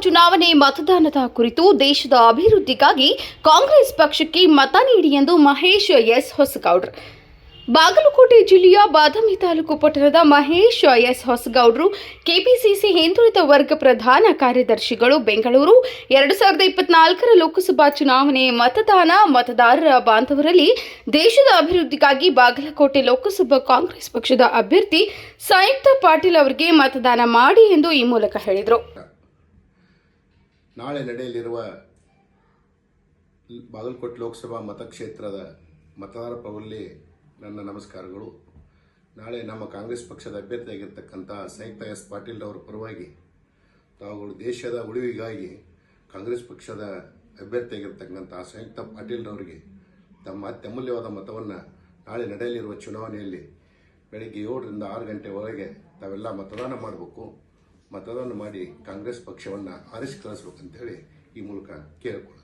ಚುನಾವಣೆ ಮತದಾನದ ಕುರಿತು ದೇಶದ ಅಭಿವೃದ್ಧಿಗಾಗಿ ಕಾಂಗ್ರೆಸ್ ಪಕ್ಷಕ್ಕೆ ಮತ ನೀಡಿ ಎಂದು ಮಹೇಶ್ ಎಸ್ ಹೊಸಗೌಡ್ರು. ಬಾಗಲಕೋಟೆ ಜಿಲ್ಲೆಯ ಬಾದಾಮಿ ತಾಲೂಕು ಪಟ್ಟಣದ ಮಹೇಶ್ ಎಸ್ ಹೊಸಗೌಡ್ರು ಕೆಪಿಸಿಸಿ ಹಿಂದುಳಿದ ವರ್ಗ ಪ್ರಧಾನ ಕಾರ್ಯದರ್ಶಿಗಳು ಬೆಂಗಳೂರು 2024 ಲೋಕಸಭಾ ಚುನಾವಣೆ ಮತದಾರರ ಬಾಂಧವರಲ್ಲಿ ದೇಶದ ಅಭಿವೃದ್ಧಿಗಾಗಿ ಬಾಗಲಕೋಟೆ ಲೋಕಸಭಾ ಕಾಂಗ್ರೆಸ್ ಪಕ್ಷದ ಅಭ್ಯರ್ಥಿ ಸಂಯುಕ್ತ ಪಾಟೀಲ್ ಅವರಿಗೆ ಮತದಾನ ಮಾಡಿ ಎಂದು ಈ ಮೂಲಕ ಹೇಳಿದರು. ನಾಳೆ ನಡೆಯಲಿರುವ ಬಾಗಲಕೋಟೆ ಲೋಕಸಭಾ ಮತಕ್ಷೇತ್ರದ ಮತದಾರ ಪವರಲ್ಲಿ ನನ್ನ ನಮಸ್ಕಾರಗಳು. ನಾಳೆ ನಮ್ಮ ಕಾಂಗ್ರೆಸ್ ಪಕ್ಷದ ಅಭ್ಯರ್ಥಿಯಾಗಿರ್ತಕ್ಕಂಥ ಸಂಯುಕ್ತ ಎಸ್ ಪಾಟೀಲ್ ಅವರ ಪರವಾಗಿ ತಾವುಗಳು ದೇಶದ ಉಳಿವಿಗಾಗಿ ಕಾಂಗ್ರೆಸ್ ಪಕ್ಷದ ಅಭ್ಯರ್ಥಿಯಾಗಿರ್ತಕ್ಕಂಥ ಸಂಯುಕ್ತ ಪಾಟೀಲ್ ಅವರಿಗೆ ತಮ್ಮ ಅತ್ಯಮೂಲ್ಯವಾದ ಮತವನ್ನು ನಾಳೆ ನಡೆಯಲಿರುವ ಚುನಾವಣೆಯಲ್ಲಿ ಬೆಳಗ್ಗೆ 7ರಿಂದ 6 ಗಂಟೆವರೆಗೆ ತಾವೆಲ್ಲ ಮತದಾನ ಮಾಡಬೇಕು. ಮತದಾನ ಮಾಡಿ ಕಾಂಗ್ರೆಸ್ ಪಕ್ಷವನ್ನು ಆರಿಸಿ ಕಳಿಸಬೇಕಂತೇಳಿ ಈ ಮೂಲಕ ಕೇಳಿಕೊಳ್ಳುತ್ತೇನೆ.